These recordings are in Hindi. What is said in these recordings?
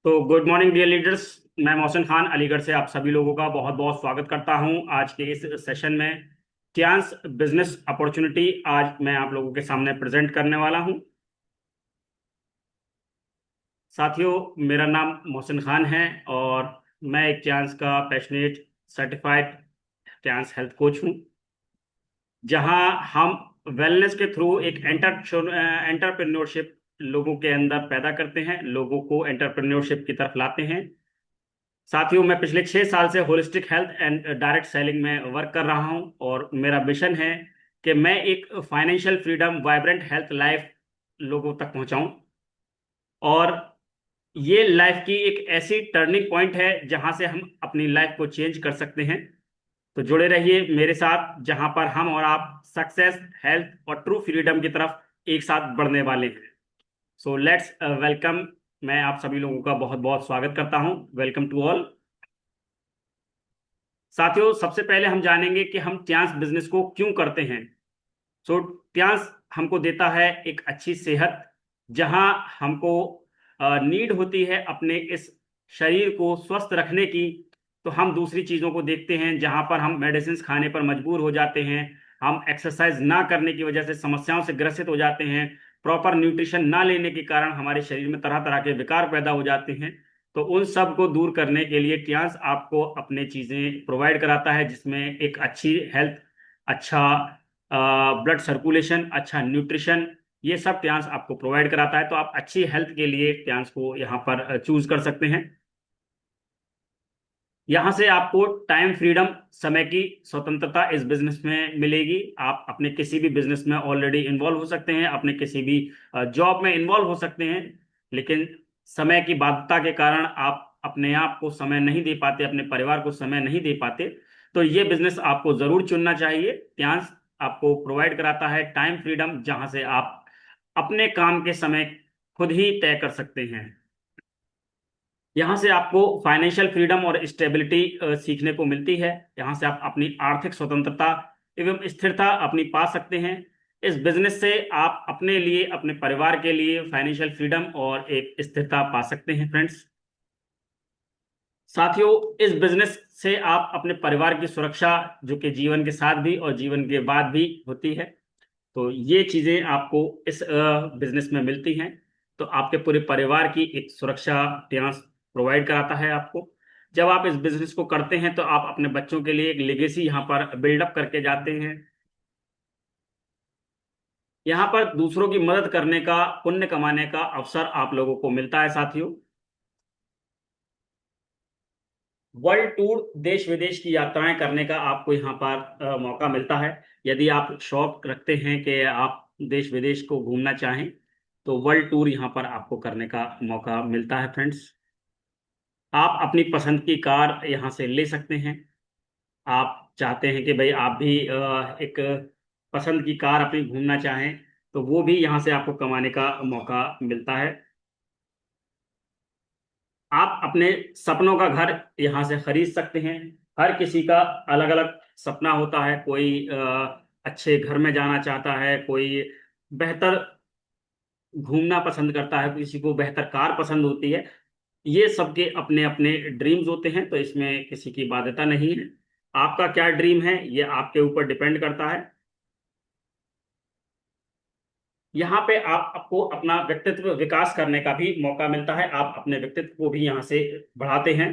तो गुड मॉर्निंग डियर लीडर्स। मैं मोहसिन खान अलीगढ़ से आप सभी लोगों का बहुत बहुत स्वागत करता हूं आज के इस सेशन में। चांस बिजनेस अपॉर्चुनिटी आज मैं आप लोगों के सामने प्रेजेंट करने वाला हूं। साथियों, मेरा नाम मोहसिन खान है और मैं एक चांस का passionate certified chance health coach हूं, जहां हम वेलनेस के थ्रू एक एंटरप्रेन्योरशिप लोगों के अंदर पैदा करते हैं, लोगों को एंटरप्रेन्योरशिप की तरफ लाते हैं। साथियों, मैं पिछले 6 साल से holistic health and direct selling में वर्क कर रहा हूं और मेरा मिशन है कि मैं एक financial freedom vibrant health life लोगों तक पहुंचाऊं। और ये लाइफ की एक ऐसी टर्निंग पॉइंट है जहां से हम अपनी लाइफ को चेंज कर सकते हैं। तो जुड़े रहिए मेरे साथ, जहां पर हम और आप सक्सेस, हेल्थ और ट्रू फ्रीडम की तरफ एक साथ बढ़ने वाले हैं। So let's welcome. मैं आप सभी लोगों का बहुत बहुत स्वागत करता हूं। Welcome to all. साथियों, सबसे पहले हम जानेंगे कि हम ट्यांस बिजनेस को क्यों करते हैं। सो ट्यांस हमको देता है एक अच्छी सेहत, जहां हमको नीड होती है अपने इस शरीर को स्वस्थ रखने की। तो हम दूसरी चीज़ों को देखते हैं, जहां पर हम मेडिसिन खाने पर मजबूर हो जाते हैं, हम एक्सरसाइज ना करने की वजह से समस्याओं से ग्रसित हो जाते हैं, प्रॉपर न्यूट्रिशन ना लेने के कारण हमारे शरीर में तरह तरह के विकार पैदा हो जाते हैं। तो उन सब को दूर करने के लिए ट्यांस आपको अपने चीज़ें प्रोवाइड कराता है, जिसमें एक अच्छी हेल्थ, अच्छा ब्लड सर्कुलेशन, अच्छा न्यूट्रिशन, ये सब ट्यांस आपको प्रोवाइड कराता है। तो आप अच्छी हेल्थ के लिए ट्यांस को यहाँ पर चूज कर सकते हैं। यहाँ से आपको टाइम फ्रीडम, समय की स्वतंत्रता इस बिजनेस में मिलेगी। आप अपने किसी भी बिजनेस में ऑलरेडी इन्वॉल्व हो सकते हैं, अपने किसी भी जॉब में इन्वॉल्व हो सकते हैं, लेकिन समय की बाध्यता के कारण आप अपने आप को समय नहीं दे पाते, अपने परिवार को समय नहीं दे पाते। तो ये बिजनेस आपको जरूर चुनना चाहिए। ट्यांस आपको प्रोवाइड कराता है टाइम फ्रीडम, जहां से आप अपने काम के समय खुद ही तय कर सकते हैं। यहाँ से आपको फाइनेंशियल फ्रीडम और स्टेबिलिटी सीखने को मिलती है। यहाँ से आप अपनी आर्थिक स्वतंत्रता एवं स्थिरता अपनी पा सकते हैं। इस बिजनेस से आप अपने लिए, अपने परिवार के लिए फाइनेंशियल फ्रीडम और एक स्थिरता पा सकते हैं फ्रेंड्स। साथियों, इस बिजनेस से आप अपने परिवार की सुरक्षा, जो कि जीवन के साथ भी और जीवन के बाद भी होती है, तो ये चीजें आपको इस बिजनेस में मिलती हैं। तो आपके पूरे परिवार की एक सुरक्षा टेनास प्रोवाइड कराता है आपको। जब आप इस बिजनेस को करते हैं तो आप अपने बच्चों के लिए एक लेगेसी यहाँ पर बिल्डअप करके जाते हैं। यहाँ पर दूसरों की मदद करने का, पुण्य कमाने का अवसर आप लोगों को मिलता है साथियों। वर्ल्ड टूर, देश विदेश की यात्राएं करने का आपको यहाँ पर मौका मिलता है। यदि आप शौक रखते हैं कि आप देश विदेश को घूमना चाहें, तो वर्ल्ड टूर यहाँ पर आपको करने का मौका मिलता है फ्रेंड्स। आप अपनी पसंद की कार यहाँ से ले सकते हैं। आप चाहते हैं कि भाई आप भी एक पसंद की कार अपनी घूमना चाहें, तो वो भी यहाँ से आपको कमाने का मौका मिलता है। आप अपने सपनों का घर यहाँ से खरीद सकते हैं। हर किसी का अलग अलग सपना होता है। कोई अच्छे घर में जाना चाहता है, कोई बेहतर घूमना पसंद करता है, किसी को बेहतर कार पसंद होती है। ये सबके अपने अपने ड्रीम्स होते हैं, तो इसमें किसी की बाध्यता नहीं है। आपका क्या ड्रीम है, ये आपके ऊपर डिपेंड करता है। यहाँ पे आप आपको अपना व्यक्तित्व विकास करने का भी मौका मिलता है। आप अपने व्यक्तित्व को भी यहाँ से बढ़ाते हैं।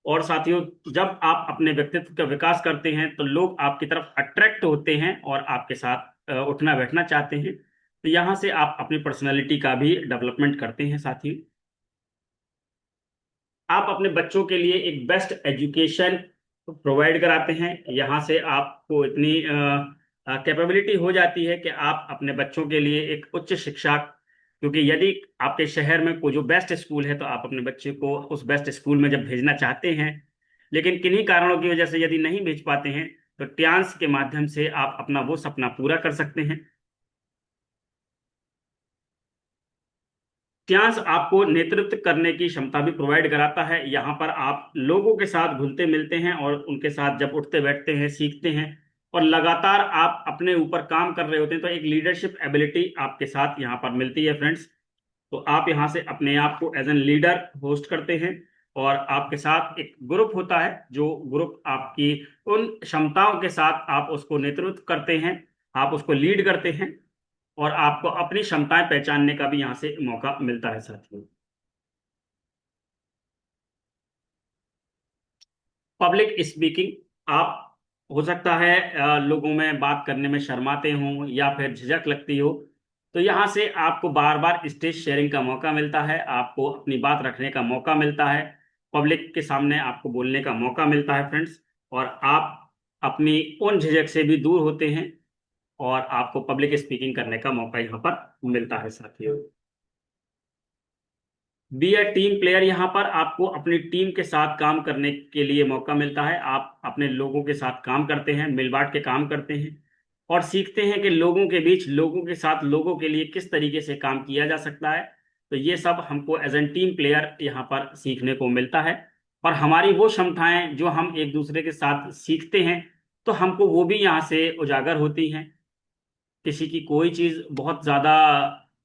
और साथियों, जब आप अपने व्यक्तित्व का विकास करते हैं तो लोग आपकी तरफ अट्रैक्ट होते हैं और आपके साथ उठना बैठना चाहते हैं। तो यहाँ से आप अपनी पर्सनैलिटी का भी डेवलपमेंट करते हैं साथियों। आप अपने बच्चों के लिए एक बेस्ट एजुकेशन प्रोवाइड कराते हैं। यहाँ से आपको इतनी कैपेबिलिटी हो जाती है कि आप अपने बच्चों के लिए एक उच्च शिक्षा, क्योंकि यदि आपके शहर में कोई जो बेस्ट स्कूल है, तो आप अपने बच्चे को उस बेस्ट स्कूल में जब भेजना चाहते हैं, लेकिन किन्हीं कारणों की वजह से यदि नहीं भेज पाते हैं, तो ट्यांस के माध्यम से आप अपना वो सपना पूरा कर सकते हैं। ट्यांस आपको नेतृत्व करने की क्षमता भी प्रोवाइड कराता है। यहाँ पर आप लोगों के साथ घुलते मिलते हैं और उनके साथ जब उठते बैठते हैं, सीखते हैं और लगातार आप अपने ऊपर काम कर रहे होते हैं, तो एक लीडरशिप एबिलिटी आपके साथ यहाँ पर मिलती है फ्रेंड्स। तो आप यहाँ से अपने आप को एज एन लीडर होस्ट करते हैं, और आपके साथ एक ग्रुप होता है, जो ग्रुप आपकी उन क्षमताओं के साथ आप उसको नेतृत्व करते हैं, आप उसको लीड करते हैं, और आपको अपनी क्षमताएं पहचानने का भी यहाँ से मौका मिलता है साथियों। पब्लिक स्पीकिंग, आप हो सकता है लोगों में बात करने में शर्माते हो या फिर झिझक लगती हो, तो यहाँ से आपको बार बार स्टेज शेयरिंग का मौका मिलता है, आपको अपनी बात रखने का मौका मिलता है, पब्लिक के सामने आपको बोलने का मौका मिलता है फ्रेंड्स, और आप अपनी उन झिझक से भी दूर होते हैं, और आपको पब्लिक स्पीकिंग करने का मौका यहाँ पर मिलता है साथियों। बी अ टीम प्लेयर, यहाँ पर आपको अपनी टीम के साथ काम करने के लिए मौका मिलता है, आप अपने लोगों के साथ काम करते हैं, मिल बांट के काम करते हैं, और सीखते हैं कि लोगों के बीच, लोगों के साथ, लोगों के लिए किस तरीके से काम किया जा सकता है। तो ये सब हमको एज एन टीम प्लेयर यहाँ पर सीखने को मिलता है, और हमारी वो क्षमताएं जो हम एक दूसरे के साथ सीखते हैं, तो हमको वो भी यहाँ से उजागर होती हैं। किसी की कोई चीज बहुत ज्यादा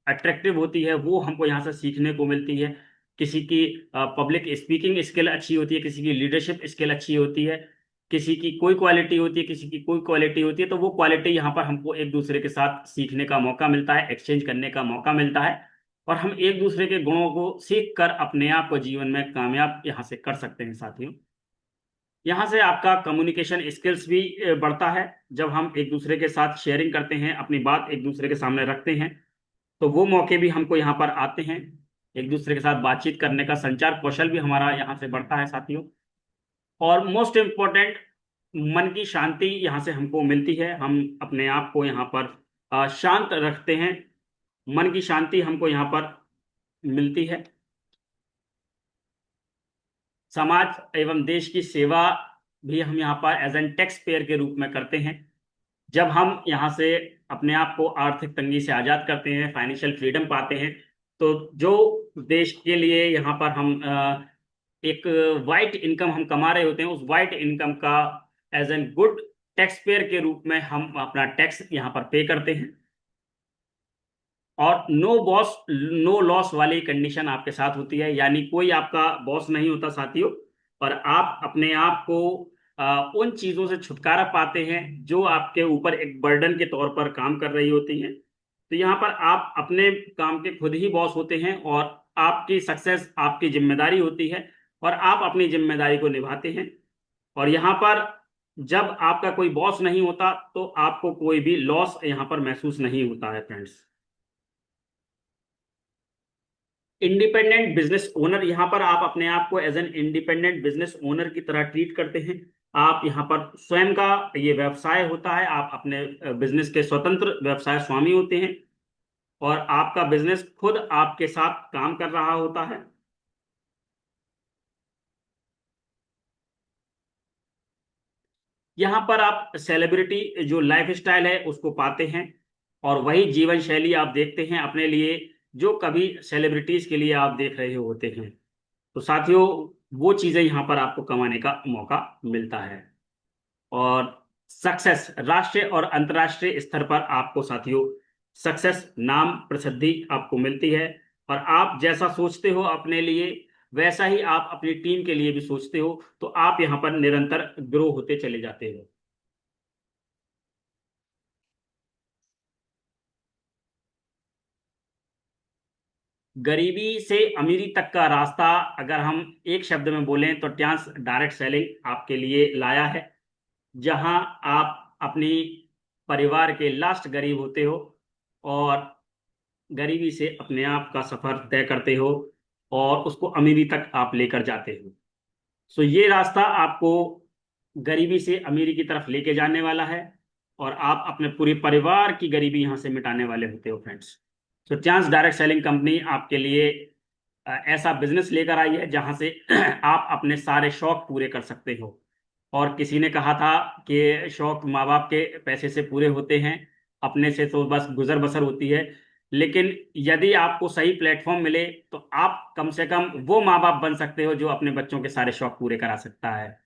अट्रैक्टिव होती है, वो हमको यहाँ से सीखने को मिलती है। किसी की पब्लिक स्पीकिंग स्किल अच्छी होती है, किसी की लीडरशिप स्किल अच्छी होती है, किसी की कोई क्वालिटी होती है, किसी की कोई क्वालिटी होती है, तो वो क्वालिटी यहाँ पर हमको एक दूसरे के साथ सीखने का मौका मिलता है, एक्सचेंज करने का मौका मिलता है, और हम एक दूसरे के गुणों को सीख कर अपने आप को जीवन में कामयाब यहाँ से कर सकते हैं साथियों। यहाँ से आपका कम्युनिकेशन स्किल्स भी बढ़ता है। जब हम एक दूसरे के साथ शेयरिंग करते हैं, अपनी बात एक दूसरे के सामने रखते हैं, तो वो मौके भी हमको यहाँ पर आते हैं, एक दूसरे के साथ बातचीत करने का संचार कौशल भी हमारा यहाँ से बढ़ता है साथियों। और मोस्ट इम्पोर्टेंट, मन की शांति यहाँ से हमको मिलती है, हम अपने आप को यहाँ पर शांत रखते हैं, मन की शांति हमको यहाँ पर मिलती है। समाज एवं देश की सेवा भी हम यहाँ पर एज एन टैक्स पेयर के रूप में करते हैं। जब हम यहाँ से अपने आप को आर्थिक तंगी से आजाद करते हैं, फाइनेंशियल फ्रीडम पाते हैं, तो जो देश के लिए यहाँ पर हम एक वाइट इनकम हम कमा रहे होते हैं, उस वाइट इनकम का as an good taxpayer के रूप में हम अपना टैक्स यहाँ पर पे करते हैं। और नो बॉस नो लॉस वाली कंडीशन आपके साथ होती है, यानी कोई आपका बॉस नहीं होता साथियों, और आप अपने आप को उन चीजों से छुटकारा पाते हैं जो आपके ऊपर एक बर्डन के तौर पर काम कर रही होती हैं। तो यहाँ पर आप अपने काम के खुद ही बॉस होते हैं, और आपकी सक्सेस आपकी जिम्मेदारी होती है, और आप अपनी जिम्मेदारी को निभाते हैं। और यहाँ पर जब आपका कोई बॉस नहीं होता, तो आपको कोई भी लॉस यहाँ पर महसूस नहीं होता है फ्रेंड्स। इंडिपेंडेंट बिजनेस ओनर, यहाँ पर आप अपने आप को as an independent business owner की तरह ट्रीट करते हैं। आप यहाँ पर स्वयं का ये व्यवसाय होता है, आप अपने बिजनेस के स्वतंत्र व्यवसाय स्वामी होते हैं, और आपका बिजनेस खुद आपके साथ काम कर रहा होता है। यहाँ पर आप सेलिब्रिटी जो लाइफ स्टाइल है उसको पाते हैं, और वही जीवन शैली आप देखते हैं अपने लिए जो कभी सेलिब्रिटीज के लिए आप देख रहे होते हैं। तो साथियों, वो चीजें यहाँ पर आपको कमाने का मौका मिलता है। और सक्सेस राष्ट्रीय और अंतर्राष्ट्रीय स्तर पर आपको साथियों सक्सेस, नाम, प्रसिद्धि आपको मिलती है, और आप जैसा सोचते हो अपने लिए, वैसा ही आप अपनी टीम के लिए भी सोचते हो, तो आप यहाँ पर निरंतर ग्रो होते चले जाते हो। गरीबी से अमीरी तक का रास्ता, अगर हम एक शब्द में बोलें तो ट्रांस डायरेक्ट सेलिंग आपके लिए लाया है, जहां आप अपनी परिवार के लास्ट गरीब होते हो, और गरीबी से अपने आप का सफर तय करते हो, और उसको अमीरी तक आप लेकर जाते हो। सो ये रास्ता आपको गरीबी से अमीरी की तरफ लेके जाने वाला है, और आप अपने पूरे परिवार की गरीबी यहाँ से मिटाने वाले होते हो फ्रेंड्स। सो चांस डायरेक्ट सेलिंग कंपनी आपके लिए ऐसा बिजनेस लेकर आई है जहां से आप अपने सारे शौक पूरे कर सकते हो। और किसी ने कहा था कि शौक माँ बाप के पैसे से पूरे होते हैं, अपने से तो बस गुजर बसर होती है। लेकिन यदि आपको सही प्लेटफॉर्म मिले, तो आप कम से कम वो माँ बाप बन सकते हो जो अपने बच्चों के सारे शौक पूरे करा सकता है।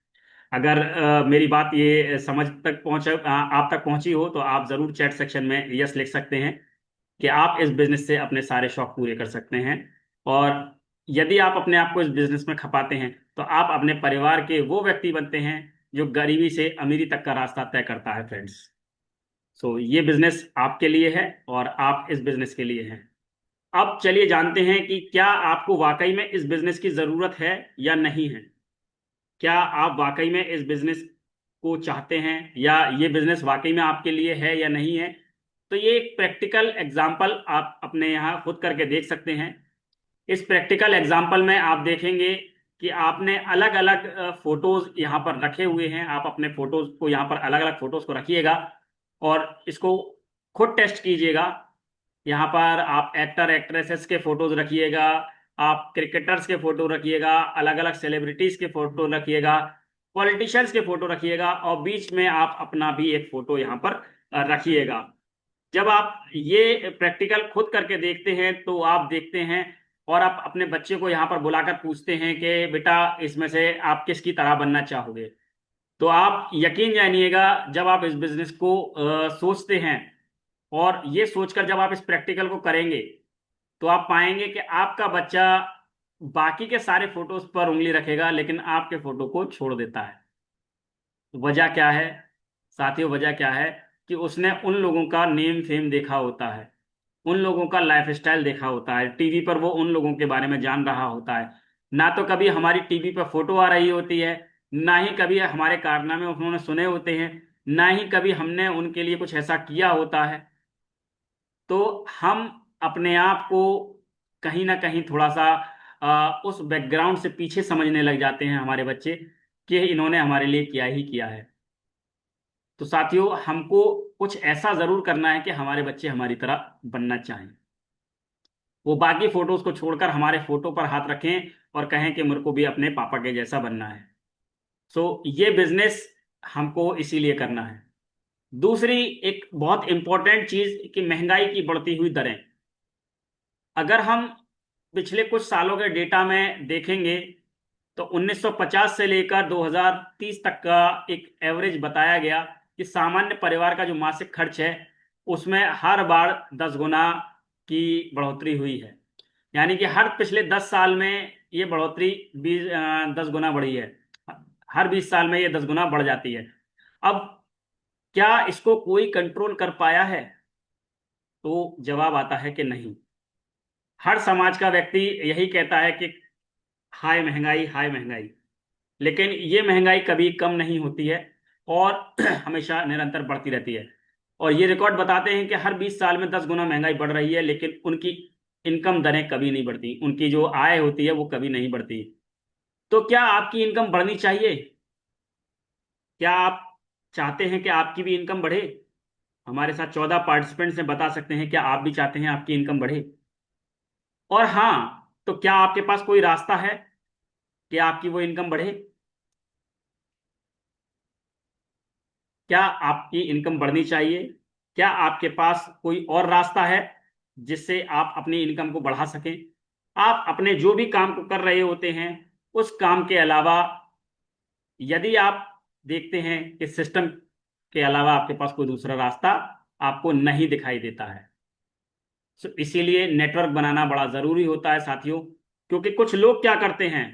अगर मेरी बात ये समझ तक आप तक पहुंची हो, तो आप जरूर चैट सेक्शन में यस लिख सकते हैं। कि आप इस बिजनेस से अपने सारे शौक पूरे कर सकते हैं। और यदि आप अपने आप को इस बिजनेस में खपाते हैं तो आप अपने परिवार के वो व्यक्ति बनते हैं जो गरीबी से अमीरी तक का रास्ता तय करता है फ्रेंड्स। सो ये बिजनेस आपके लिए है और आप इस बिजनेस के लिए हैं। अब चलिए जानते हैं कि क्या आपको वाकई में इस बिजनेस की जरूरत है या नहीं है। क्या आप वाकई में इस बिजनेस को चाहते हैं या ये बिजनेस वाकई में आपके लिए है या नहीं है। तो ये एक प्रैक्टिकल एग्जाम्पल आप अपने यहाँ खुद करके देख सकते हैं। इस प्रैक्टिकल एग्जाम्पल में आप देखेंगे कि आपने अलग अलग फोटोज यहाँ पर रखे हुए हैं। आप अपने फोटोज को यहाँ पर अलग अलग फोटोज को रखिएगा और इसको खुद टेस्ट कीजिएगा। यहाँ पर आप एक्टर एक्ट्रेसेस के फोटोज रखिएगा, आप क्रिकेटर्स के फोटो रखिएगा, अलग अलग सेलिब्रिटीज के फोटो रखिएगा, पॉलिटिशियंस के फोटो रखिएगा और बीच में आप अपना भी एक फोटो यहाँ पर रखिएगा। जब आप ये प्रैक्टिकल खुद करके देखते हैं तो आप देखते हैं और आप अपने बच्चे को यहाँ पर बुलाकर पूछते हैं कि बेटा इसमें से आप किसकी तरह बनना चाहोगे। तो आप यकीन जानिएगा जब आप इस बिजनेस को सोचते हैं और ये सोचकर जब आप इस प्रैक्टिकल को करेंगे तो आप पाएंगे कि आपका बच्चा बाकी के सारे फोटोज पर उंगली रखेगा लेकिन आपके फोटो को छोड़ देता है। वजह क्या है साथियों, वजह क्या है कि उसने उन लोगों का नेम फेम देखा होता है, उन लोगों का लाइफ स्टाइल देखा होता है, टीवी पर वो उन लोगों के बारे में जान रहा होता है। ना तो कभी हमारी टीवी पर फोटो आ रही होती है, ना ही कभी हमारे कारनामे उन्होंने सुने होते हैं, ना ही कभी हमने उनके लिए कुछ ऐसा किया होता है। तो हम अपने आप को कहीं ना कहीं थोड़ा सा उस बैकग्राउंड से पीछे समझने लग जाते हैं हमारे बच्चे कि इन्होंने हमारे लिए किया ही किया है। तो साथियों हमको कुछ ऐसा जरूर करना है कि हमारे बच्चे हमारी तरह बनना चाहें। वो बाकी फोटोज को छोड़कर हमारे फोटो पर हाथ रखें और कहें कि मेरे को भी अपने पापा के जैसा बनना है। सो ये बिजनेस हमको इसीलिए करना है। दूसरी एक बहुत इंपॉर्टेंट चीज कि महंगाई की बढ़ती हुई दरें। अगर हम पिछले कुछ सालों के डेटा में देखेंगे तो 1950 से लेकर 2030 तक का एक एवरेज बताया गया कि सामान्य परिवार का जो मासिक खर्च है उसमें हर बार 10 गुना की बढ़ोतरी हुई है। यानी कि हर पिछले 10 साल में ये बढ़ोतरी 10 गुना बढ़ी है। हर 20 साल में ये 10 गुना बढ़ जाती है। अब क्या इसको कोई कंट्रोल कर पाया है? तो जवाब आता है कि नहीं। हर समाज का व्यक्ति यही कहता है कि हाय महंगाई, हाय महंगाई। लेकिन ये महंगाई कभी कम नहीं होती है और हमेशा निरंतर बढ़ती रहती है। और ये रिकॉर्ड बताते हैं कि हर 20 साल में 10 गुना महंगाई बढ़ रही है लेकिन उनकी इनकम दरें कभी नहीं बढ़ती, उनकी जो आय होती है वो कभी नहीं बढ़ती। तो क्या आपकी इनकम बढ़नी चाहिए? क्या आप चाहते हैं कि आपकी भी इनकम बढ़े? हमारे साथ 14 पार्टिसिपेंट्स हैं, बता सकते हैं क्या आप भी चाहते हैं आपकी इनकम बढ़े? और हाँ, तो क्या आपके पास कोई रास्ता है कि आपकी वो इनकम बढ़े? क्या आपकी इनकम बढ़नी चाहिए? क्या आपके पास कोई और रास्ता है जिससे आप अपनी इनकम को बढ़ा सकें? आप अपने जो भी काम को कर रहे होते हैं उस काम के अलावा यदि आप देखते हैं कि सिस्टम के अलावा आपके पास कोई दूसरा रास्ता आपको नहीं दिखाई देता है, तो इसीलिए नेटवर्क बनाना बड़ा जरूरी होता है साथियों। क्योंकि कुछ लोग क्या करते हैं,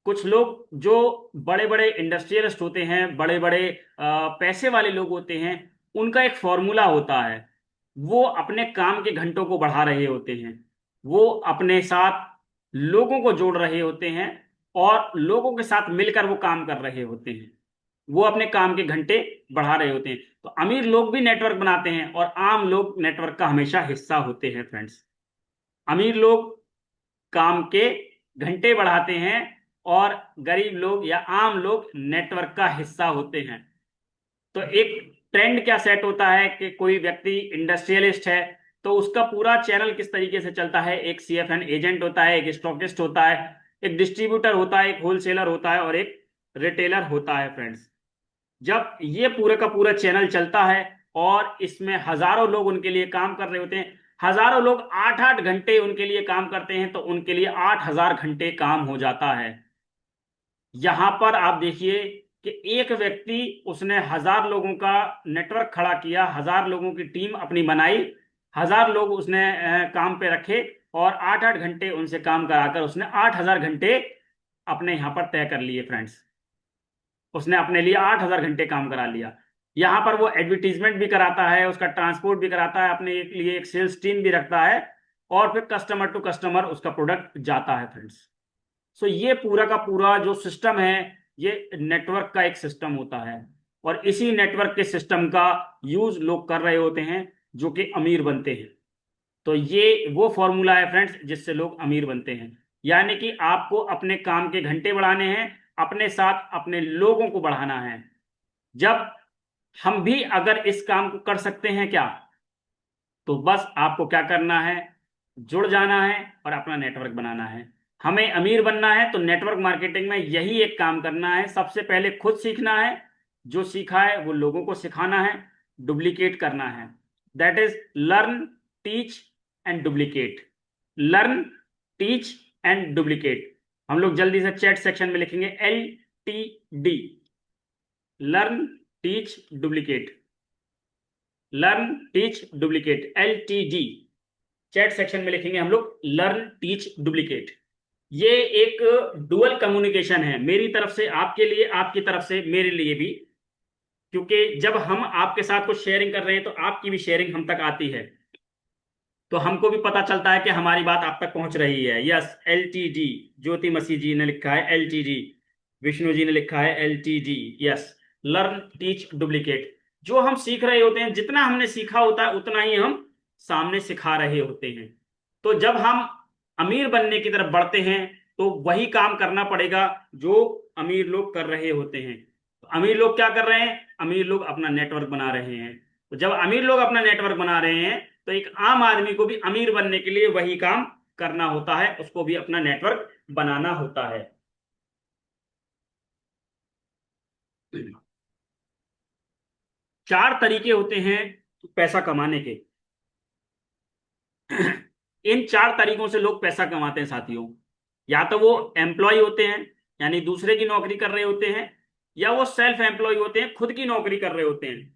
कुछ लोग जो बड़े बड़े इंडस्ट्रियलिस्ट होते हैं, बड़े बड़े पैसे वाले लोग होते हैं, उनका एक फॉर्मूला होता है। वो अपने काम के घंटों को बढ़ा रहे होते हैं, वो अपने साथ लोगों को जोड़ रहे होते हैं और लोगों के साथ मिलकर वो काम कर रहे होते हैं। वो अपने काम के घंटे बढ़ा रहे होते हैं। तो अमीर लोग भी नेटवर्क बनाते हैं और आम लोग नेटवर्क का हमेशा हिस्सा होते हैं फ्रेंड्स। अमीर लोग काम के घंटे बढ़ाते हैं और गरीब लोग या आम लोग नेटवर्क का हिस्सा होते हैं। तो एक ट्रेंड क्या सेट होता है कि कोई व्यक्ति इंडस्ट्रियलिस्ट है तो उसका पूरा चैनल किस तरीके से चलता है। एक सीएफएन एजेंट होता है, एक स्टॉकिस्ट होता है, एक डिस्ट्रीब्यूटर होता है, एक होलसेलर होता है और एक रिटेलर होता है फ्रेंड्स। जब ये पूरा का पूरा चैनल चलता है और इसमें हजारों लोग उनके लिए काम कर रहे होते हैं, हजारों लोग 8-8 घंटे उनके लिए काम करते हैं, तो उनके लिए 8,000 घंटे काम हो जाता है। यहां पर आप देखिए कि एक व्यक्ति उसने 1,000 लोगों का नेटवर्क खड़ा किया, 1,000 लोगों की टीम अपनी बनाई, 1000 लोग उसने काम पे रखे, और 8-8 घंटे उनसे काम कराकर उसने 8000 घंटे अपने यहाँ पर तय कर लिए फ्रेंड्स। उसने अपने लिए 8000 घंटे काम करा लिया। यहाँ पर वो एडवर्टीजमेंट भी कराता है, उसका ट्रांसपोर्ट भी कराता है, अपने लिए एक सेल्स टीम भी रखता है, और फिर कस्टमर टू कस्टमर उसका प्रोडक्ट जाता है फ्रेंड्स। सो ये पूरा का पूरा जो सिस्टम है, ये नेटवर्क का एक सिस्टम होता है, और इसी नेटवर्क के सिस्टम का यूज लोग कर रहे होते हैं जो कि अमीर बनते हैं। तो ये वो फॉर्मूला है फ्रेंड्स जिससे लोग अमीर बनते हैं। यानी कि आपको अपने काम के घंटे बढ़ाने हैं, अपने साथ अपने लोगों को बढ़ाना है। जब हम भी अगर इस काम को कर सकते हैं क्या, तो बस आपको क्या करना है, जुड़ जाना है और अपना नेटवर्क बनाना है। हमें अमीर बनना है तो नेटवर्क मार्केटिंग में यही एक काम करना है। सबसे पहले खुद सीखना है, जो सीखा है वो लोगों को सिखाना है, डुप्लीकेट करना है। That is learn, teach and duplicate. Learn, teach and duplicate. हम लोग जल्दी से चैट सेक्शन में लिखेंगे LTD, learn, teach, duplicate. Learn, teach, duplicate, LTD। Chat section में लिखेंगे हम लोग लर्न, टीच, डुप्लीकेट। ये एक डुअल कम्युनिकेशन है, मेरी तरफ से आपके लिए, आपकी तरफ से मेरे लिए भी। क्योंकि जब हम आपके साथ कुछ शेयरिंग कर रहे हैं तो आपकी भी शेयरिंग हम तक आती है, तो हमको भी पता चलता है कि हमारी बात आप तक पहुंच रही है। Yes, LTD। ज्योति मसीह जी ने लिखा है LTD, विष्णु जी ने लिखा है LTD। Yes, learn, teach, duplicate. जो हम सीख रहे होते हैं, जितना हमने सीखा होता है उतना ही हम सामने सिखा रहे होते हैं। तो जब हम अमीर बनने की तरफ बढ़ते हैं तो वही काम करना पड़ेगा जो अमीर लोग कर रहे होते हैं। तो अमीर लोग क्या कर रहे हैं, अमीर लोग अपना नेटवर्क बना रहे हैं। तो जब अमीर लोग अपना नेटवर्क बना रहे हैं तो एक आम आदमी को भी अमीर बनने के लिए वही काम करना होता है, उसको भी अपना नेटवर्क बनाना होता है। 4 तरीके होते हैं पैसा कमाने के। इन 4 तरीकों से लोग पैसा कमाते हैं साथियों। या तो वो एम्प्लॉय होते हैं, यानी दूसरे की नौकरी कर रहे होते हैं, या वो सेल्फ एम्प्लॉय होते हैं, खुद की नौकरी कर रहे होते हैं।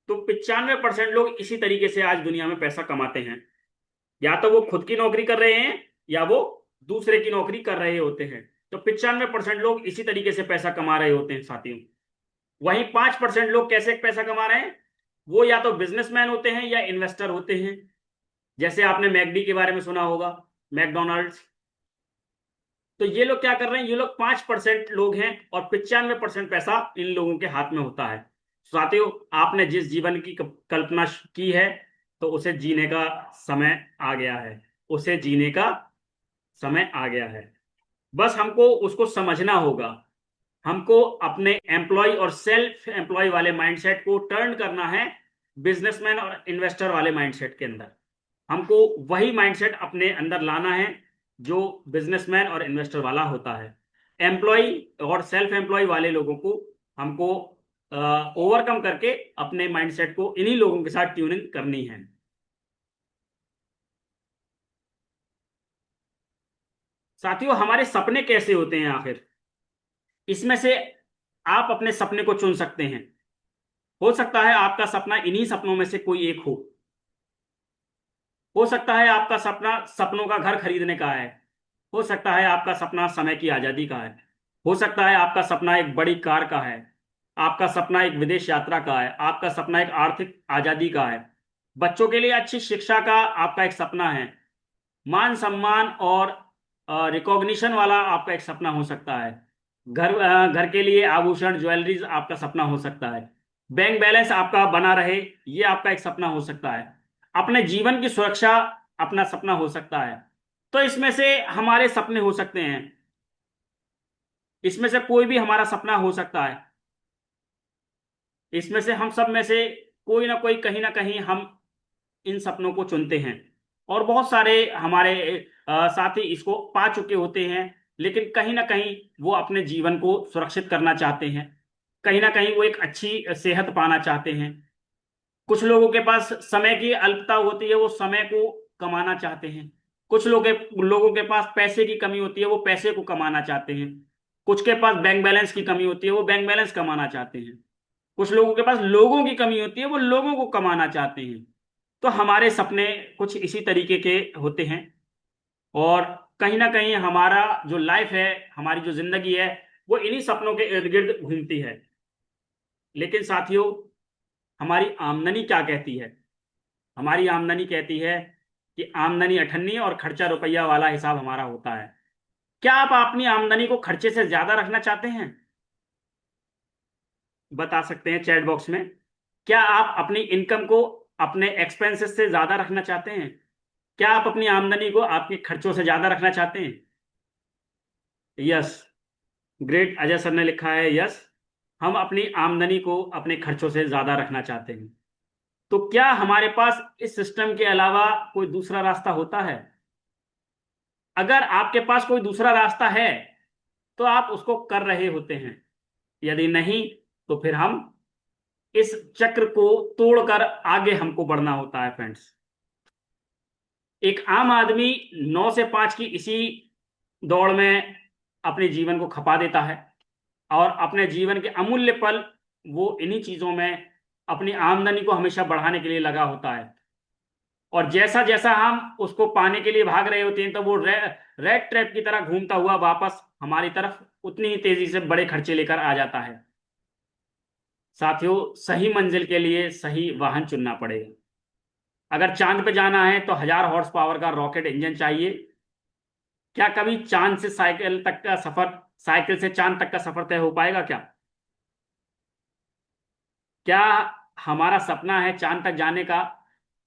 तो 95% लोग इसी तरीके से आज दुनिया में पैसा कमाते हैं। या तो वो खुद की नौकरी कर रहे हैं, या वो दूसरे की नौकरी कर रहे होते हैं। तो 95% लोग इसी तरीके से पैसा कमा रहे होते हैं साथियों। वहीं 5% लोग कैसे पैसा कमा रहे हैं, वो या तो बिजनेसमैन होते हैं या इन्वेस्टर होते हैं। जैसे आपने मैकडी के बारे में सुना होगा, मैकडोनाल्ड्स। तो ये लोग क्या कर रहे हैं, ये लोग 5% लोग हैं, और 95% पैसा इन लोगों के हाथ में होता है। साथियों, आपने जिस जीवन की कल्पना की है, तो उसे जीने का समय आ गया है। उसे जीने का समय आ गया है। बस हमको उसको समझना होगा। हमको अपने एम्प्लॉय और सेल्फ एम्प्लॉय वाले माइंडसेट को टर्न करना है बिजनेसमैन और इन्वेस्टर वाले माइंडसेट के अंदर। हमको वही माइंडसेट अपने अंदर लाना है जो बिजनेसमैन और इन्वेस्टर वाला होता है। एम्प्लॉय और सेल्फ एम्प्लॉय वाले लोगों को हमको ओवरकम करके अपने माइंडसेट को इन्हीं लोगों के साथ ट्यूनिंग करनी है। साथियों, हमारे सपने कैसे होते हैं आखिर, इसमें से आप अपने सपने को चुन सकते हैं। हो सकता है आपका सपना इन्हीं सपनों में से कोई एक हो सकता है आपका सपना सपनों का घर खरीदने का है। हो सकता है आपका सपना समय की आजादी का है। हो सकता है आपका सपना एक बड़ी कार का है। आपका सपना एक विदेश यात्रा का है। आपका सपना एक आर्थिक आजादी का है। बच्चों के लिए अच्छी शिक्षा का आपका एक सपना है। मान सम्मान और रिकॉग्निशन वाला आपका एक सपना हो सकता है। घर के लिए आभूषण, ज्वेलरीज आपका सपना हो सकता है। बैंक बैलेंस आपका बना रहे, ये आपका एक सपना हो सकता है। अपने जीवन की सुरक्षा अपना सपना हो सकता है। तो इसमें से हमारे सपने हो सकते हैं, इसमें से कोई भी हमारा सपना हो सकता है। इसमें से हम सब में से कोई ना कोई, कहीं ना कहीं हम इन सपनों को चुनते हैं। और बहुत सारे हमारे साथी इसको पा चुके होते हैं, लेकिन कहीं ना कहीं वो अपने जीवन को सुरक्षित करना चाहते हैं। कहीं ना कहीं वो एक अच्छी सेहत पाना चाहते हैं। कुछ लोगों के पास समय की अल्पता होती है, वो समय को कमाना चाहते हैं। कुछ लोगों के पास पैसे की कमी होती है, वो पैसे को कमाना चाहते हैं। कुछ के पास बैंक बैलेंस की कमी होती है, वो बैंक बैलेंस कमाना चाहते हैं। कुछ लोगों के पास लोगों की कमी होती है, वो लोगों को कमाना चाहते हैं। तो हमारे सपने कुछ इसी तरीके के होते हैं, और कहीं ना कहीं हमारा जो लाइफ है, हमारी जो जिंदगी है, वो इन्हीं सपनों के इर्द गिर्द घूमती है। लेकिन साथियों, हमारी आमदनी क्या कहती है? हमारी आमदनी कहती है कि आमदनी अठन्नी और खर्चा रुपया वाला हिसाब हमारा होता है। क्या आप अपनी आमदनी को खर्चे से ज्यादा रखना चाहते हैं? बता सकते हैं चैट बॉक्स में। क्या आप अपनी इनकम को अपने एक्सपेंसेस से ज्यादा रखना चाहते हैं? क्या आप अपनी आमदनी को आपके खर्चों से ज्यादा रखना चाहते हैं? यस, ग्रेट, अजय सर ने लिखा है यस, हम अपनी आमदनी को अपने खर्चों से ज्यादा रखना चाहते हैं। तो क्या हमारे पास इस सिस्टम के अलावा कोई दूसरा रास्ता होता है? अगर आपके पास कोई दूसरा रास्ता है तो आप उसको कर रहे होते हैं, यदि नहीं तो फिर हम इस चक्र को तोड़कर आगे हमको बढ़ना होता है फ्रेंड्स। एक आम आदमी 9 से 5 की इसी दौड़ में अपने जीवन को खपा देता है, और अपने जीवन के अमूल्य पल वो इन्हीं चीजों में अपनी आमदनी को हमेशा बढ़ाने के लिए लगा होता है। और जैसा जैसा हम उसको पाने के लिए भाग रहे होते हैं, तो वो रेड ट्रैप की तरह घूमता हुआ वापस हमारी तरफ उतनी ही तेजी से बड़े खर्चे लेकर आ जाता है। साथियों, सही मंजिल के लिए सही वाहन चुनना पड़ेगा। अगर चांद पे जाना है तो 1000 हॉर्स पावर का रॉकेट इंजन चाहिए। क्या कभी चांद से साइकिल तक का सफर, साइकिल से चांद तक का सफर तय हो पाएगा क्या? क्या हमारा सपना है चांद तक जाने का,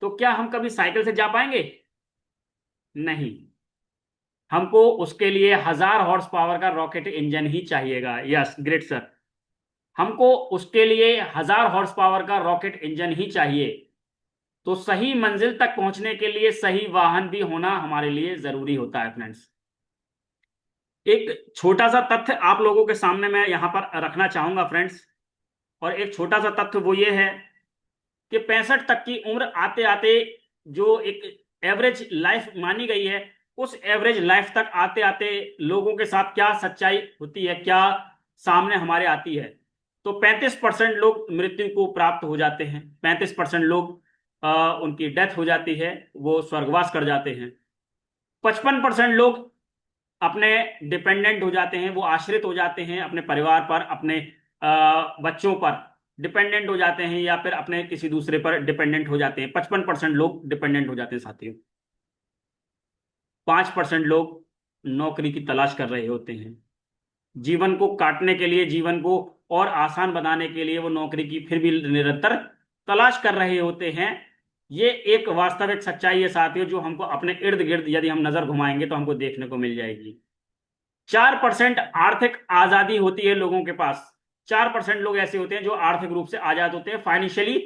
तो क्या हम कभी साइकिल से जा पाएंगे? नहीं, हमको उसके लिए 1000 हॉर्स पावर का रॉकेट इंजन ही चाहिएगा। यस, ग्रेट सर, हमको उसके लिए 1000 हॉर्स पावर का रॉकेट इंजन ही चाहिए। तो सही मंजिल तक पहुंचने के लिए सही वाहन भी होना हमारे लिए जरूरी होता है फ्रेंड्स। एक छोटा सा तथ्य आप लोगों के सामने मैं यहां पर रखना चाहूंगा फ्रेंड्स, और एक छोटा सा तथ्य वो ये है कि 65 तक की उम्र आते आते जो एक एवरेज लाइफ मानी गई है, उस एवरेज लाइफ तक आते आते लोगों के साथ क्या सच्चाई होती है, क्या सामने हमारे आती है? तो 35% लोग मृत्यु को प्राप्त हो जाते हैं, 35% लोग उनकी डेथ हो जाती है, वो स्वर्गवास कर जाते हैं। 55% लोग अपने डिपेंडेंट हो जाते हैं, वो आश्रित हो जाते हैं अपने परिवार पर, अपने बच्चों पर डिपेंडेंट हो जाते हैं, या फिर अपने किसी दूसरे पर डिपेंडेंट हो जाते हैं। 55% लोग डिपेंडेंट हो जाते हैं साथियों। 5% लोग नौकरी की तलाश कर रहे होते हैं। जीवन को काटने के लिए, जीवन को और आसान बनाने के लिए वो नौकरी की फिर भी निरंतर तलाश कर रहे होते हैं। ये एक वास्तविक सच्चाई है साथियों, जो हमको अपने इर्द गिर्द यदि हम नजर घुमाएंगे तो हमको देखने को मिल जाएगी। 4% आर्थिक आजादी होती है लोगों के पास। 4% लोग ऐसे होते हैं जो आर्थिक रूप से आजाद होते हैं, फाइनेंशियली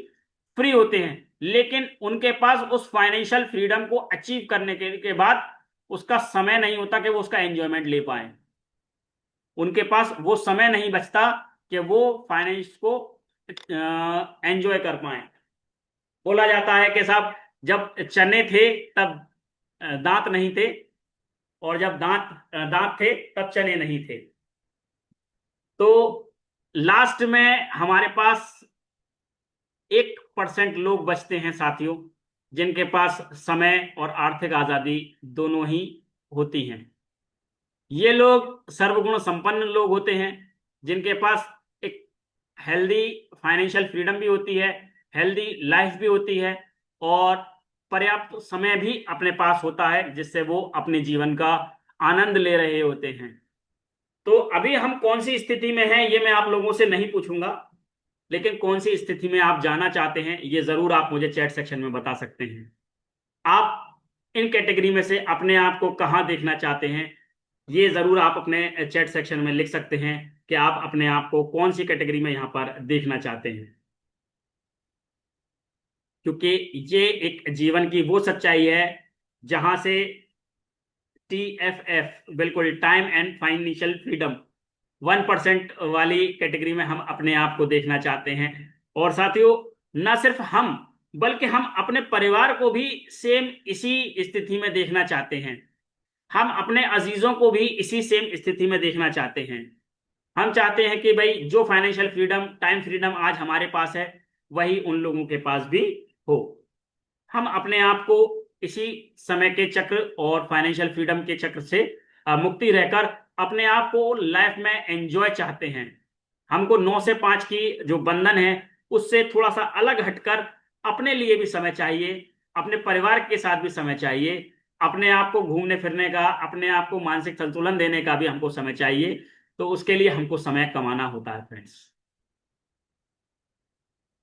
फ्री होते हैं, लेकिन उनके पास उस फाइनेंशियल फ्रीडम को अचीव करने के बाद उसका समय नहीं होता कि वो उसका एंजॉयमेंट ले पाए। उनके पास वो समय नहीं बचता कि वो फाइनेंस को एंजॉय कर पाए। बोला जाता है कि साहब, जब चने थे तब दांत नहीं थे, और जब दांत थे तब चने नहीं थे। तो लास्ट में हमारे पास 1% लोग बचते हैं साथियों, जिनके पास समय और आर्थिक आजादी दोनों ही होती हैं। ये लोग सर्वगुण संपन्न लोग होते हैं, जिनके पास एक हेल्दी फाइनेंशियल फ्रीडम भी होती है, हेल्दी लाइफ भी होती है, और पर्याप्त समय भी अपने पास होता है, जिससे वो अपने जीवन का आनंद ले रहे होते हैं। तो अभी हम कौन सी स्थिति में हैं ये मैं आप लोगों से नहीं पूछूंगा, लेकिन कौन सी स्थिति में आप जाना चाहते हैं ये जरूर आप मुझे चैट सेक्शन में बता सकते हैं। आप इन कैटेगरी में से अपने आप को कहाँ देखना चाहते हैं, ये जरूर आप अपने चैट सेक्शन में लिख सकते हैं कि आप अपने आप को कौन सी कैटेगरी में यहां पर देखना चाहते हैं। क्योंकि ये एक जीवन की वो सच्चाई है जहां से TFF, बिल्कुल टाइम एंड फाइनेंशियल फ्रीडम, 1% वाली कैटेगरी में हम अपने आप को देखना चाहते हैं। और साथियों, ना सिर्फ हम बल्कि हम अपने परिवार को भी सेम इसी स्थिति में देखना चाहते हैं। हम अपने अजीजों को भी इसी सेम स्थिति में देखना चाहते हैं। हम चाहते हैं कि भाई जो फाइनेंशियल फ्रीडम, टाइम फ्रीडम आज हमारे पास है, वही उन लोगों के पास भी हो। हम अपने आप को इसी समय के चक्र और फाइनेंशियल फ्रीडम के चक्र से मुक्ति रहकर अपने आप को लाइफ में एंजॉय चाहते हैं। हमको 9 से 5 की जो बंधन है उससे थोड़ा सा अलग हटकर अपने लिए भी समय चाहिए, अपने परिवार के साथ भी समय चाहिए, अपने आप को घूमने फिरने का, अपने आप को मानसिक संतुलन देने का भी हमको समय चाहिए। तो उसके लिए हमको समय कमाना होता है फ्रेंड्स।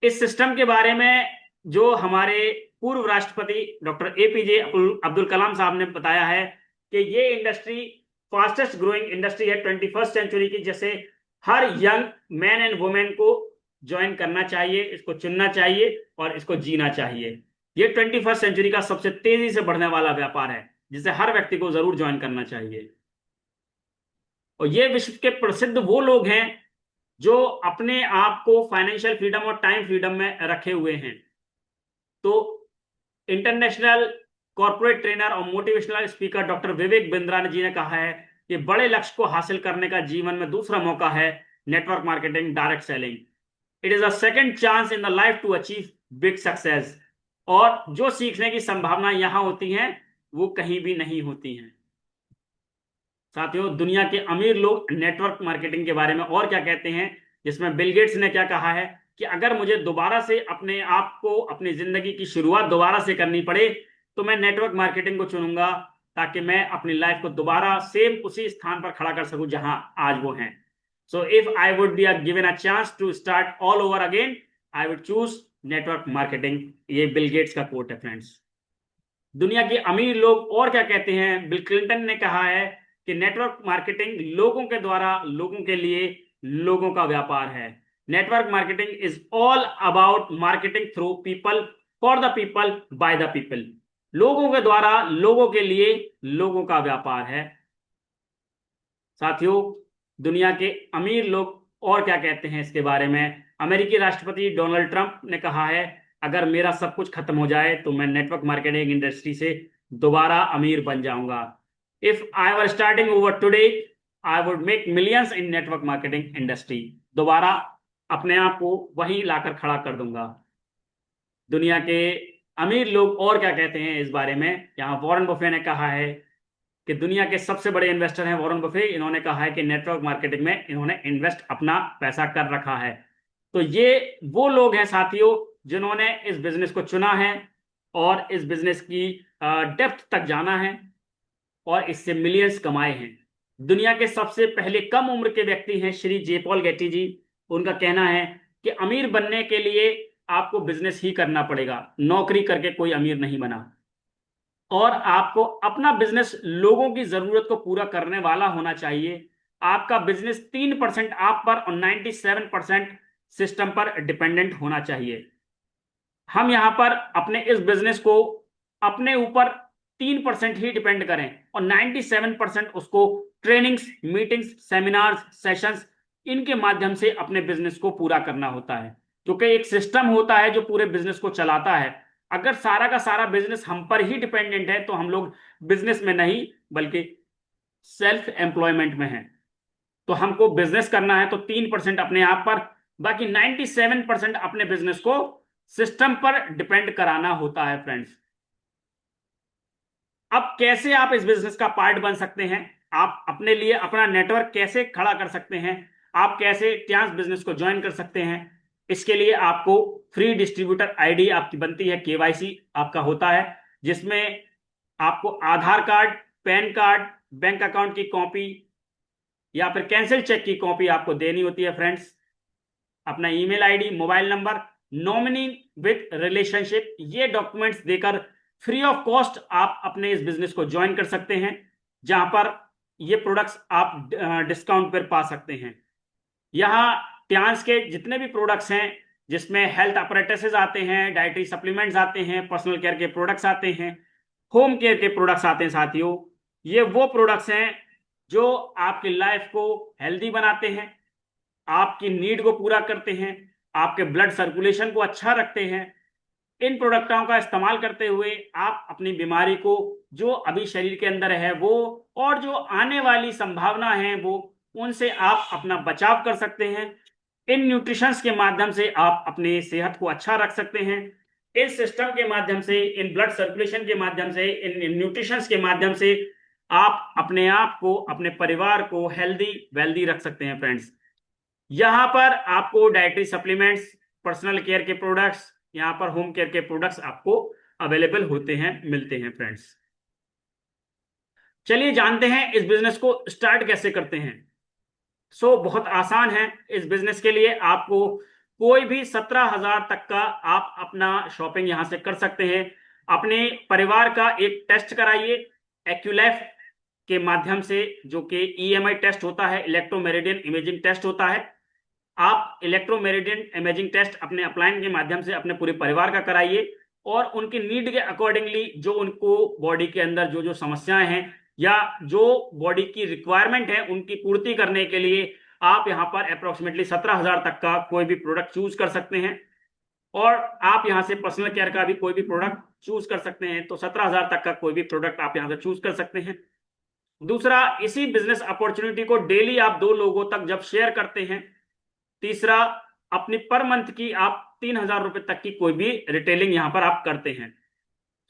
इस सिस्टम के बारे में जो हमारे पूर्व राष्ट्रपति डॉक्टर एपीजे अब्दुल कलाम साहब ने बताया है कि ये इंडस्ट्री फास्टेस्ट ग्रोइंग इंडस्ट्री है 21st सेंचुरी की, जैसे हर यंग मैन एंड वुमेन को ज्वाइन करना चाहिए, इसको चुनना चाहिए और इसको जीना चाहिए। ये 21st सेंचुरी का सबसे तेजी से बढ़ने वाला व्यापार है जिसे हर व्यक्ति को जरूर ज्वाइन करना चाहिए। और ये विश्व के प्रसिद्ध वो लोग हैं जो अपने आप को फाइनेंशियल फ्रीडम और टाइम फ्रीडम में रखे हुए हैं। तो इंटरनेशनल कॉर्पोरेट ट्रेनर और motivational speaker doctor Vivek Bindra ji ने कहा है कि बड़े लक्ष्य को हासिल करने का जीवन में दूसरा मौका है network marketing, direct selling. It is a second chance in the life to achieve big success. और जो सीखने की संभावना यहां होती है वो कहीं भी नहीं होती है। साथियों, दुनिया के अमीर लोग नेटवर्क मार्केटिंग के बारे में और क्या कहते हैं, जिसमें बिल गेट्स ने क्या कहा है कि अगर मुझे दोबारा से अपने आप को, अपनी जिंदगी की शुरुआत दोबारा से करनी पड़े तो मैं नेटवर्क मार्केटिंग को चुनूंगा, ताकि मैं अपनी लाइफ को दोबारा सेम उसी स्थान पर खड़ा कर सकूं जहां आज वो हैं। So if I would be given a chance to start all over again, I would choose network marketing. ये बिल गेट्स का कोट है फ्रेंड्स। दुनिया के अमीर लोग और क्या कहते हैं, बिल क्लिंटन ने कहा है कि नेटवर्क मार्केटिंग लोगों के द्वारा लोगों के लिए लोगों का व्यापार है। Network marketing is all about marketing through people, for the people, by the people. लोगों के द्वारा लोगों के लिए लोगों का व्यापार है। साथियों, दुनिया के अमीर लोग और क्या कहते हैं इसके बारे में। अमेरिकी राष्ट्रपति डोनाल्ड ट्रंप ने कहा है, अगर मेरा सब कुछ खत्म हो जाए तो मैं नेटवर्क मार्केटिंग इंडस्ट्री से दोबारा अमीर बन जाऊंगा। If I were starting over today, I would make millions in network marketing industry. दोबारा अपने आप को वहीं लाकर खड़ा कर दूंगा। दुनिया के अमीर लोग और क्या कहते हैं इस बारे में। यहाँ वॉरेन बफे ने कहा है कि दुनिया के सबसे बड़े इन्वेस्टर हैं वॉरेन बफे। इन्होंने कहा है कि नेटवर्क मार्केटिंग में इन्होंने इन्वेस्ट अपना पैसा कर रखा है। तो ये वो लोग हैं साथियों जिन्होंने इस बिजनेस को चुना है और इस बिजनेस की डेप्थ तक जाना है और इससे मिलियंस कमाए हैं। दुनिया के सबसे पहले कम उम्र के व्यक्ति हैं श्री जेपॉल गेटी जी। उनका कहना है कि अमीर बनने के लिए आपको बिजनेस ही करना पड़ेगा, नौकरी करके कोई अमीर नहीं बना। और आपको अपना बिजनेस लोगों की जरूरत को पूरा करने वाला होना चाहिए। आपका बिजनेस 3% आप पर और 97% सिस्टम पर डिपेंडेंट होना चाहिए। हम यहां पर अपने इस बिजनेस को अपने ऊपर 3% ही डिपेंड करें और 97% उसको ट्रेनिंग्स, मीटिंग्स, सेमिनार्स, सेशंस, इनके माध्यम से अपने बिजनेस को पूरा करना होता है। क्योंकि एक सिस्टम होता है जो पूरे बिजनेस को चलाता है। अगर सारा का सारा बिजनेस हम पर ही डिपेंडेंट है तो हम लोग बिजनेस में नहीं बल्कि सेल्फ एम्प्लॉयमेंट में हैं। तो हमको बिजनेस करना है तो 3% अपने आप पर, बाकी 97% अपने बिजनेस को सिस्टम पर डिपेंड कराना होता है फ्रेंड्स। अब कैसे आप इस बिजनेस का पार्ट बन सकते हैं, आप अपने लिए अपना नेटवर्क कैसे खड़ा कर सकते हैं, आप कैसे ट्यांस बिजनेस को ज्वाइन कर सकते हैं, इसके लिए आपको फ्री डिस्ट्रीब्यूटर आईडी आपकी बनती है, केवाईसी आपका होता है, जिसमें आपको Aadhaar card, PAN card, bank account की कॉपी या फिर कैंसिल चेक की कॉपी आपको देनी होती है फ्रेंड्स। अपना email ID, mobile number, nominee with relationship, ये डॉक्यूमेंट्स देकर फ्री ऑफ कॉस्ट आप अपने इस बिजनेस को ज्वाइन कर सकते हैं, जहां पर ये प्रोडक्ट्स आप डिस्काउंट पर पा सकते हैं। यहाँ ट्यांस के जितने भी प्रोडक्ट्स हैं, जिसमें हेल्थ अपरेटसेस आते हैं, डाइटरी सप्लीमेंट्स आते हैं, पर्सनल केयर के प्रोडक्ट्स आते हैं, होम केयर के प्रोडक्ट्स आते हैं साथियों, ये वो प्रोडक्ट्स हैं जो आपकी लाइफ को हेल्दी बनाते हैं, आपकी नीड को पूरा करते हैं, आपके ब्लड सर्कुलेशन को अच्छा रखते हैं। इन प्रोडक्टों का इस्तेमाल करते हुए आप अपनी बीमारी को, जो अभी शरीर के अंदर है वो, और जो आने वाली संभावना है वो, उनसे आप अपना बचाव कर सकते हैं। इन न्यूट्रिशंस के माध्यम से आप अपनी सेहत को अच्छा रख सकते हैं। इन सिस्टम के माध्यम से, इन ब्लड सर्कुलेशन के माध्यम से, इन न्यूट्रिशन के माध्यम से आप अपने आप को, अपने परिवार को हेल्दी वेल्दी रख सकते हैं फ्रेंड्स। यहाँ पर आपको डाइटरी सप्लीमेंट्स, पर्सनल केयर के प्रोडक्ट्स, यहाँ पर होम केयर के प्रोडक्ट्स आपको अवेलेबल होते हैं, मिलते हैं फ्रेंड्स। चलिए जानते हैं इस बिजनेस को स्टार्ट कैसे करते हैं। बहुत आसान है। इस बिजनेस के लिए आपको कोई भी 17,000 तक का आप अपना शॉपिंग यहां से कर सकते हैं। अपने परिवार का एक टेस्ट कराइए एक्यूलाइफ के माध्यम से, जो कि ईएमआई टेस्ट होता है, इलेक्ट्रोमेरिडियन इमेजिंग टेस्ट होता है। आप इलेक्ट्रोमेरिडियन इमेजिंग टेस्ट अपने अपलाइन के माध्यम से अपने पूरे परिवार का कराइए, और उनकी नीड के अकॉर्डिंगली जो उनको बॉडी के अंदर जो जो समस्याएं हैं या जो बॉडी की रिक्वायरमेंट है उनकी पूर्ति करने के लिए आप यहाँ पर अप्रोक्सीमेटली 17,000 तक का कोई भी प्रोडक्ट चूज कर सकते हैं। और आप यहाँ से पर्सनल केयर का भी कोई भी प्रोडक्ट चूज कर सकते हैं। तो 17,000 तक का कोई भी प्रोडक्ट आप यहाँ से चूज कर सकते हैं। दूसरा, इसी बिजनेस अपॉर्चुनिटी को डेली आप 2 लोगों तक जब शेयर करते हैं। तीसरा, अपनी पर मंथ की आप 3,000 रुपए तक की कोई भी रिटेलिंग यहां पर आप करते हैं।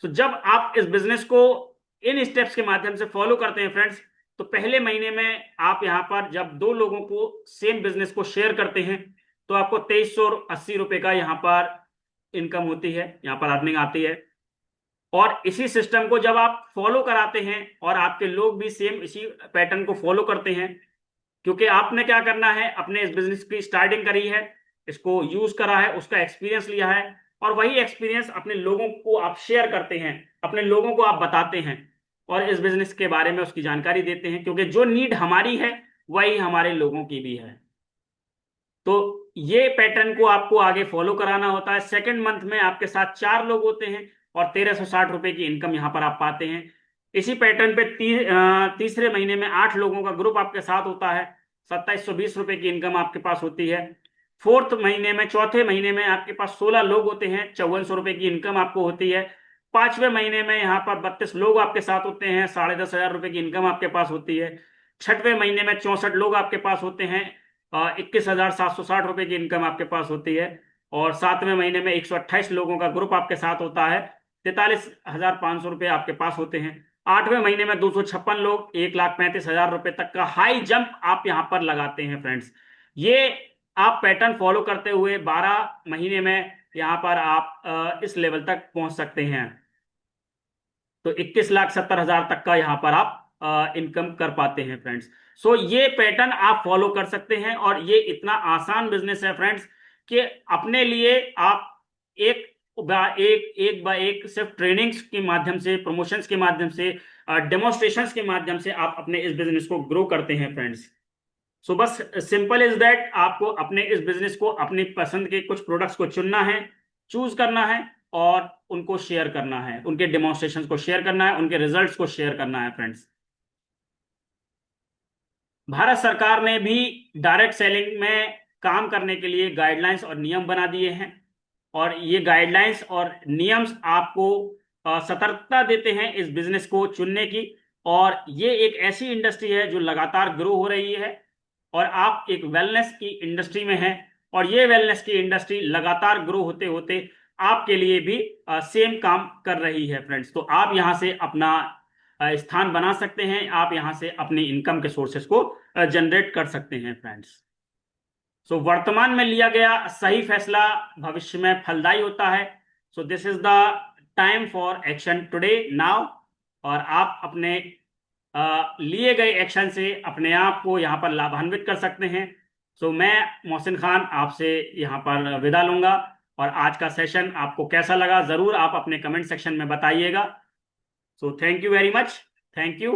जब आप इस बिजनेस को इन स्टेप्स के माध्यम से फॉलो करते हैं फ्रेंड्स, तो पहले महीने में आप यहां पर जब 2 लोगों को सेम बिजनेस को शेयर करते हैं तो आपको 2380 रुपए का यहां पर इनकम होती है, यहां पर अर्निंग आती है। और इसी सिस्टम को जब आप फॉलो कराते हैं और आपके लोग भी सेम इसी पैटर्न को फॉलो करते हैं, क्योंकि आपने क्या करना है, अपने इस बिजनेस की स्टार्टिंग करी है, इसको यूज करा है, उसका एक्सपीरियंस लिया है, और वही एक्सपीरियंस अपने लोगों को आप शेयर करते हैं, अपने लोगों को आप बताते हैं और इस बिजनेस के बारे में उसकी जानकारी देते हैं, क्योंकि जो नीड हमारी है वही हमारे लोगों की भी है। तो ये पैटर्न को आपको आगे फॉलो कराना होता है। सेकेंड मंथ में आपके साथ 4 लोग होते हैं और 1360 रुपए की इनकम यहां पर आप पाते हैं। इसी पैटर्न पे तीसरे महीने में 8 लोगों का ग्रुप आपके साथ होता है, 2720 रुपए की इनकम आपके पास होती है। फोर्थ महीने में, चौथे महीने में आपके पास 16 लोग होते हैं, 5400 रुपए की इनकम आपको होती है। पांचवें महीने में यहाँ पर 32 लोग आपके साथ होते हैं, 10,500 रुपए की इनकम आपके पास होती है। छठवें महीने में 64 लोग आपके पास होते हैं, 21,760 रुपए की इनकम आपके पास होती है। और सातवें महीने में 128 लोगों का ग्रुप आपके साथ होता है, 43,500 रुपए आपके पास होते हैं। आठवें महीने में 256 लोग, 1,35,000 रुपए तक का हाई जंप आप यहां पर लगाते हैं फ्रेंड्स। ये आप पैटर्न फॉलो करते हुए 12 महीने में यहां पर आप इस लेवल तक पहुंच सकते हैं। तो 21,70,000 तक का यहां पर आप इनकम कर पाते हैं फ्रेंड्स। ये पैटर्न आप फॉलो कर सकते हैं, और ये इतना आसान बिजनेस है फ्रेंड्स कि अपने लिए आप एक बाय एक सिर्फ ट्रेनिंग्स के माध्यम से, प्रमोशंस के माध्यम से, डेमोन्स्ट्रेशंस के माध्यम से आप अपने इस बिजनेस को ग्रो करते हैं फ्रेंड्स। बस सिंपल इज दैट, आपको अपने इस बिजनेस को, अपनी पसंद के कुछ प्रोडक्ट्स को चुनना है, चूज करना है और उनको शेयर करना है, उनके डेमोन्स्ट्रेशंस को शेयर करना है, उनके रिजल्ट्स को शेयर करना है फ्रेंड्स। भारत सरकार ने भी डायरेक्ट सेलिंग में काम करने के लिए गाइडलाइंस और नियम बना दिए हैं, और ये गाइडलाइंस और नियम्स आपको सतर्कता देते हैं इस बिजनेस को चुनने की। और ये एक ऐसी इंडस्ट्री है जो लगातार ग्रो हो रही है, और आप एक वेलनेस की इंडस्ट्री में हैं, और ये वेलनेस की इंडस्ट्री लगातार ग्रो होते होते आपके लिए भी सेम काम कर रही है फ्रेंड्स। तो आप यहां से अपना स्थान बना सकते हैं, आप यहां से अपनी इनकम के सोर्सेस को जनरेट कर सकते हैं फ्रेंड्स। वर्तमान में लिया गया सही फैसला भविष्य में फलदायी होता है। This is the time for action today now. और आप अपने लिए गए एक्शन से अपने आप को यहाँ पर लाभान्वित कर सकते हैं। मैं मोहसिन खान आपसे यहाँ पर विदा लूंगा, और आज का सेशन आपको कैसा लगा जरूर आप अपने कमेंट सेक्शन में बताइएगा। Thank you very much. Thank you.